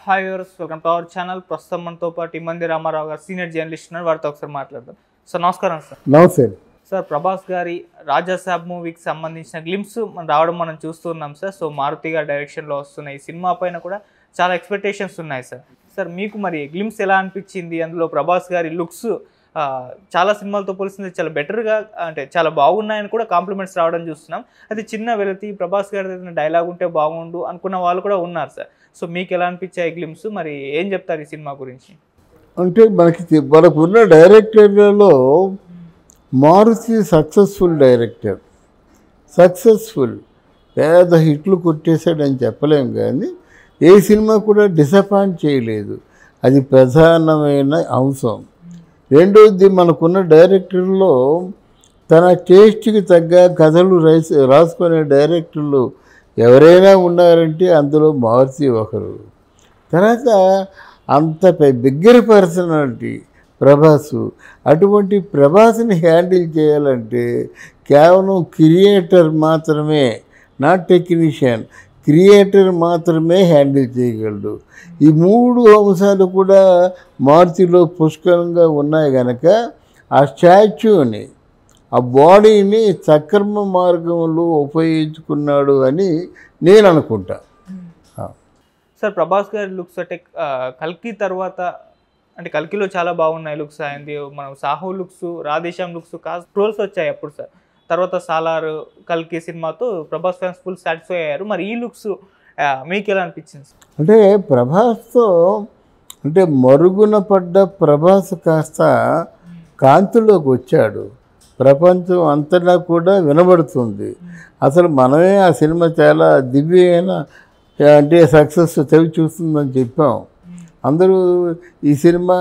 Hi viewers, welcome to our channel. ప్రస్తుతం మనతో పాటు ఇమ్మంది రామారావు గారు సీనియర్ జర్నలిస్ట్ ఉన్నారు. వారితో ఒకసారి మాట్లాడదాం. సార్ నమస్కారం. సార్ నమస్తే. సార్ ప్రభాస్ గారి రాజాసాబ్ మూవీకి సంబంధించిన గ్లిమ్స్ మనం చూస్తున్నాం సార్. సో మారుతి గారి డైరెక్షన్లో వస్తున్న ఈ సినిమా పైన కూడా చాలా ఎక్స్పెక్టేషన్స్ ఉన్నాయి సార్. సార్ మీకు మరి గ్లిమ్స్ ఎలా అనిపించింది? అందులో ప్రభాస్ గారి లుక్స్ చాలా సినిమాలతో పోలిస్తే చాలా బెటర్గా, అంటే చాలా బాగున్నాయని కూడా కాంప్లిమెంట్స్ రావడం చూస్తున్నాం. అది చిన్న వెలతి ప్రభాస్ గారి ఏదైనా డైలాగ్ ఉంటే బాగుండు అనుకున్న వాళ్ళు కూడా ఉన్నారు సార్. సో మీకు ఎలా అనిపించాయి గ్లిమ్స్? మరి ఏం చెప్తారు ఈ సినిమా గురించి? అంటే మనకున్న డైరెక్టర్లలో మారుతి సక్సెస్ఫుల్ డైరెక్టర్, సక్సెస్ఫుల్ పేద హిట్లు కొట్టేశాడని చెప్పలేం, కానీ ఏ సినిమా కూడా డిసప్పాయింట్ చేయలేదు. అది ప్రధానమైన అంశం. రెండోది, మనకున్న డైరెక్టర్లో తన టేస్ట్కి తగ్గ కథలు రాసుకునే డైరెక్టర్లు ఎవరైనా ఉన్నారంటే అందులో మారుతి ఒకరు. తర్వాత అంత బిగ్గర పర్సనాలిటీ ప్రభాసు. అటువంటి ప్రభాస్ని హ్యాండిల్ చేయాలంటే కేవలం క్రియేటర్ మాత్రమే, నాట్ టెక్నీషియన్, క్రియేటర్ మాత్రమే హ్యాండిల్ చేయగలడు. ఈ మూడు అంశాలు కూడా మారుతిలో పుష్కలంగా ఉన్నాయి కనుక ఆ స్టాచ్యూని, ఆ బాడీని సక్రమ మార్గంలో ఉపయోగించుకున్నాడు అని నేను అనుకుంటా. సార్ ప్రభాస్ గారి లుక్స్ అంటే కల్కి తర్వాత, అంటే కల్కిలో చాలా బాగున్నాయి లుక్స్ అయింది. మనం Saaho looks, Radhe Shyam looks trolls వచ్చాయి అప్పుడు సార్. తర్వాత సాలార్, కల్కి సినిమాతో ప్రభాస్ ఫ్యాన్స్ ఫుల్ సాటిస్ఫై అయ్యారు. మరి ఈ లుక్స్ మీకు ఎలా అనిపించింది? అంటే ప్రభాస్తో అంటే మరుగున పడ్డ ప్రభాస్ కాస్త కాంతిలోకి వచ్చాడు. ప్రపంచం అంతటా కూడా వినబడుతుంది. అసలు మనమే ఆ సినిమా చాలా దివ్యమైన అంటే సక్సెస్ చవి చూస్తుందని చెప్పాం. అందరూ ఈ సినిమా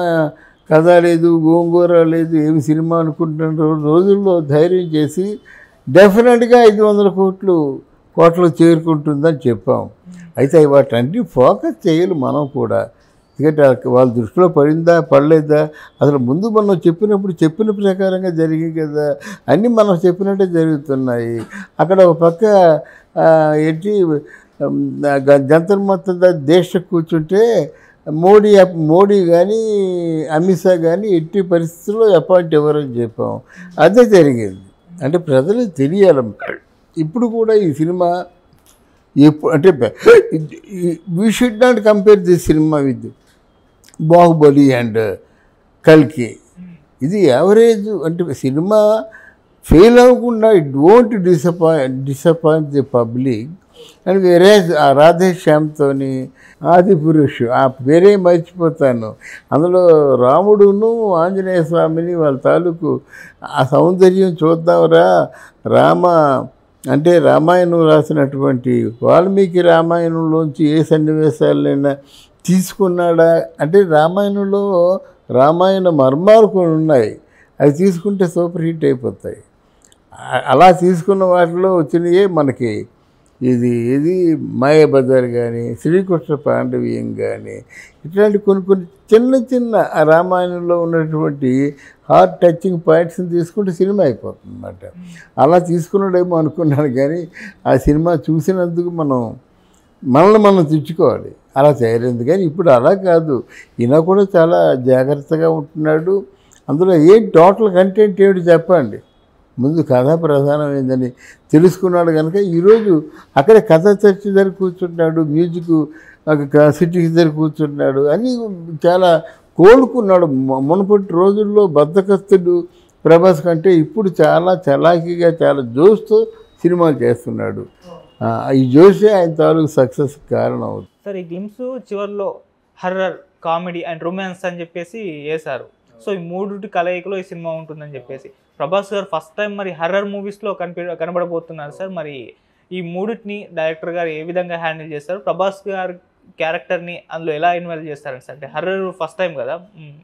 కథ లేదు, గోంగూర లేదు, ఏమి సినిమా అనుకుంటున్న రోజుల్లో ధైర్యం చేసి డెఫినెట్గా 500 కోట్లు చేరుకుంటుందని చెప్పాం. అయితే వాటన్ని ఫోకస్ చేయాలి మనం కూడా. ఎందుకంటే వాళ్ళ దృష్టిలో పడిందా పడలేదా, అసలు ముందు మనం చెప్పిన ప్రకారంగా జరిగింది కదా, అన్నీ మనం చెప్పినట్టే జరుగుతున్నాయి. అక్కడ ఒక పక్క ఏంటి జంతర్ మంతర్ దేశ కూర్చుంటే మోడీ కానీ అమిత్ షా కానీ ఎట్టి పరిస్థితుల్లో అపాయింట్ ఎవరని చెప్పాం. అదే జరిగింది. అంటే ప్రజలకు తెలియాలి. ఇప్పుడు కూడా ఈ సినిమా అంటే we should not compare this cinema with Baahubali and కల్కి. ఇది యావరేజ్. అంటే సినిమా ఫెయిల్ అవ్వకుండా it won't disappoint the public. And వేరే ఆ రాధేశ్యామ్తో ఆది పురుష్, ఆ పేరే మర్చిపోతాను, అందులో రాముడును ఆంజనేయ స్వామిని వాళ్ళ తాలూకు ఆ సౌందర్యం చూద్దాంరా. అంటే రామాయణం రాసినటువంటి వాల్మీకి రామాయణంలోంచి ఏ సన్నివేశాలైనా తీసుకున్నాడా అంటే రామాయణంలో రామాయణ మర్మాలు కొన్ని ఉన్నాయి, అవి తీసుకుంటే సూపర్ హిట్ అయిపోతాయి. అలా తీసుకున్న వాటిలో వచ్చినయే మనకి ఇది మాయాబజార్ కానీ, శ్రీకృష్ణ పాండవీయం కానీ, ఇట్లాంటి కొన్ని చిన్న రామాయణంలో ఉన్నటువంటి హార్ట్ టచింగ్ పాయింట్స్ని తీసుకుంటే సినిమా అయిపోతుంది అన్నమాట. అలా తీసుకున్నాడేమో అనుకున్నాను, కానీ ఆ సినిమా చూసినందుకు మనల్ని మనం తెచ్చుకోవాలి. అలా చేయలేదు. కానీ ఇప్పుడు అలా కాదు. ఈయన కూడా చాలా జాగ్రత్తగా ఉంటున్నాడు. అందులో టోటల్ కంటెంట్ ఏమిటి చెప్పండి. ముందు కథ ప్రధానమైందని తెలుసుకున్నాడు కనుక ఈరోజు అక్కడే కథ చర్చ దగ్గర కూర్చుంటున్నాడు, మ్యూజిక్ సిటీకి దగ్గర కూర్చుంటున్నాడు, అని చాలా కోలుకున్నాడు. మునుపటి రోజుల్లో బద్ధకస్తుడు ప్రభాస్ కంటే ఇప్పుడు చాలా చలాకీగా, చాలా జోష్తో సినిమాలు చేస్తున్నాడు. ఈ జోషే ఆయన తాలూకు సక్సెస్ కారణం అవుతుంది. సార్ ఈ గ్లిమ్స్ చివరిలో హర్రర్, కామెడీ అండ్ రొమాన్స్ అని చెప్పేసి వేశారు. సో ఈ మూడు కలయికలో ఈ సినిమా ఉంటుందని చెప్పేసి ప్రభాస్ గారు ఫస్ట్ టైం మరి హర్రర్ మూవీస్లో కనబడబోతున్నారు సార్. మరి ఈ మూడింటిని డైరెక్టర్ గారు ఏ విధంగా హ్యాండిల్ చేస్తారు? ప్రభాస్ గారు క్యారెక్టర్ని అందులో ఎలా ఇన్వాల్వ్ చేస్తారని సార్? అంటే హర్రర్ ఫస్ట్ టైం కదా,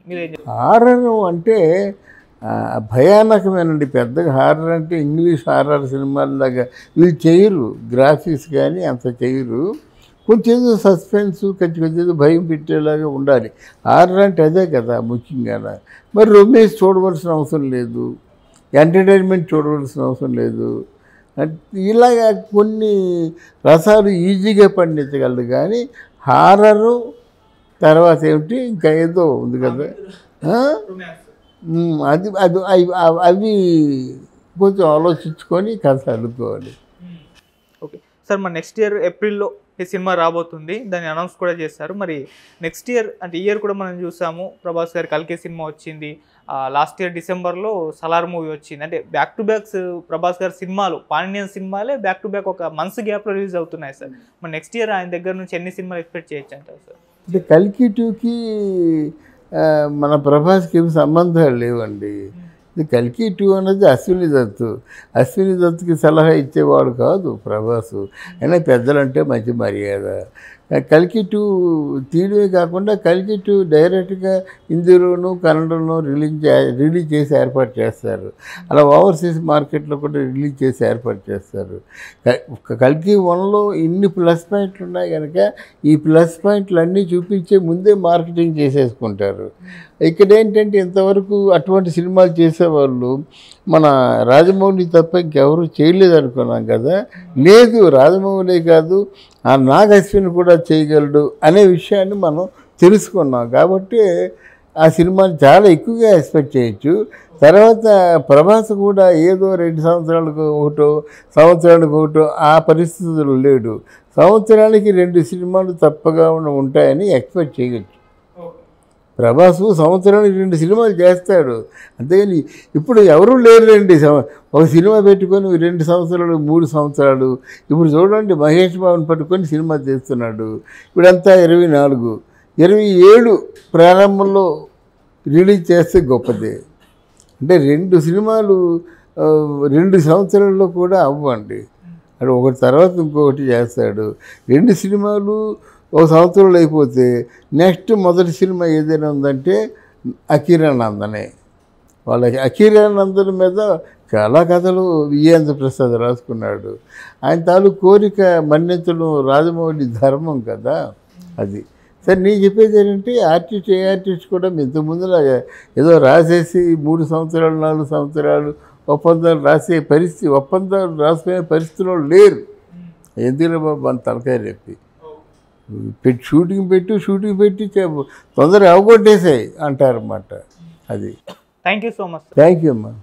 మీరేం చెప్తారు? హారర్ అంటే భయానకమేనండి. పెద్దగా హారర్ అంటే ఇంగ్లీష్ హారర్ సినిమాలాగా వీళ్ళు చేయరు, గ్రాఫిక్స్ కానీ అంత చేయరు. కొంచెం సస్పెన్స్, కొంచెం భయం పెట్టేలాగా ఉండాలి. హారర్ అంటే అదే కదా ముఖ్యంగా. మరి రొమాన్స్ చూడవలసిన అవసరం లేదు, ఎంటర్టైన్మెంట్ చూడవలసిన అవసరం లేదు. ఇలాగా కొన్ని రసాలు ఈజీగా పండించగలరు. కానీ హారరు తర్వాత ఏమిటి ఇంకా ఏదో ఉంది కదా, ఆ? అది అది అవి కొంచెం ఆలోచించుకొని కథ అనుకోవాలి. ఓకే సార్, మరి నెక్స్ట్ ఇయర్ ఏప్రిల్లో ఈ సినిమా రాబోతుంది, దాన్ని అనౌన్స్ కూడా చేస్తారు. మరి నెక్స్ట్ ఇయర్ అంటే ఇయర్ కూడా మనం చూసాము, ప్రభాస్ గారి కల్కి సినిమా వచ్చింది, లాస్ట్ ఇయర్ డిసెంబర్లో సలార్ మూవీ వచ్చింది. అంటే బ్యాక్ టు బ్యాక్స్ ప్రభాస్ గారి సినిమాలు, పాన్ ఇండియన్ సినిమాలే బ్యాక్ టు బ్యాక్ ఒక మంత్స్ గ్యాప్లో రిలీజ్ అవుతున్నాయి సార్. మరి నెక్స్ట్ ఇయర్ ఆయన దగ్గర నుంచి ఎన్ని సినిమాలు ఎక్స్పెక్ట్ చేయొచ్చు అంటారు సార్? అంటే కల్కి 2కి మన ప్రభాస్కి ఏమి సంబంధాలు లేవండి. ఇది కల్కి 2 అన్నది అశ్విని దత్. అశ్విని దత్కి సలహా ఇచ్చేవాడు కాదు ప్రభాసు. అయినా పెద్దలంటే మంచి మర్యాద. కల్కి 2 తీయడమే కాకుండా కల్కి 2 డైరెక్ట్గా హిందీలోను కన్నడలోను రిలీజ్ చేసి ఏర్పాటు చేస్తారు. అలా ఓవర్సీస్ మార్కెట్లో కూడా రిలీజ్ చేసి ఏర్పాటు చేస్తారు. కల్కి 1లో ఇన్ని ప్లస్ పాయింట్లు ఉన్నాయి కనుక ఈ ప్లస్ పాయింట్లు అన్నీ చూపించే ముందే మార్కెటింగ్ చేసేసుకుంటారు. ఇక్కడ ఏంటంటే ఇంతవరకు అటువంటి సినిమాలు చేసేవాళ్ళు మన రాజమౌళి తప్ప ఇంకెవరు చేయలేదు అనుకున్నాం కదా. లేదు, రాజమౌళి కాదు, ఆ నాగ్ అశ్విన్ కూడా చేయగలడు అనే విషయాన్ని మనం తెలుసుకున్నాం. కాబట్టి ఆ సినిమాని చాలా ఎక్కువగా ఎక్స్పెక్ట్ చేయొచ్చు. తర్వాత ప్రభాస్ కూడా ఏదో 2 సంవత్సరాలకు ఒకటో సంవత్సరానికి ఒకటో ఆ పరిస్థితులు లేడు. సంవత్సరానికి 2 సినిమాలు తప్పగా ఉంటాయని ఎక్స్పెక్ట్ చేయొచ్చు. ప్రభాసు సంవత్సరానికి 2 సినిమాలు చేస్తాడు, అంతేగాని ఇప్పుడు ఎవరూ లేరులేండి. ఒక సినిమా పెట్టుకొని 2 సంవత్సరాలు 3 సంవత్సరాలు. ఇప్పుడు చూడండి, మహేష్ బాబుని పట్టుకొని సినిమా చేస్తున్నాడు. ఇప్పుడంతా 24, 27 ప్రారంభంలో రిలీజ్ చేస్తే గొప్పదే. అంటే 2 సినిమాలు 2 సంవత్సరాల్లో కూడా అవ్వండి. అది ఒకటి తర్వాత ఇంకొకటి చేస్తాడు. 2 సినిమాలు ఒక సంవత్సరంలో అయిపోతే నెక్స్ట్ మొదటి సినిమా ఏదైనా ఉందంటే అకిరానందనే. వాళ్ళకి అకిరానందన్ మీద చాలా కథలు విజయేంద్ర ప్రసాద్ రాసుకున్నాడు. ఆయన తాలూకు కోరిక మన్నించడం రాజమౌళి ధర్మం కదా. అది సరే, నేను చెప్పేది ఏంటంటే ఏ ఆర్టిస్ట్ కూడా ఇంతకుముందులాగా ఏదో రాసేసి 3 సంవత్సరాలు 4 సంవత్సరాలు ఒప్పందాలు ఒప్పందాలు రాసుకునే పరిస్థితిలో లేరు. ఎందుకంటే బాబు మన తలకాయ రేపి షూటింగ్ పెట్టి తొందరగా అవగొట్టేసాయి అంటారన్నమాట. అది. Thank you so much. Thank you అమ్మా.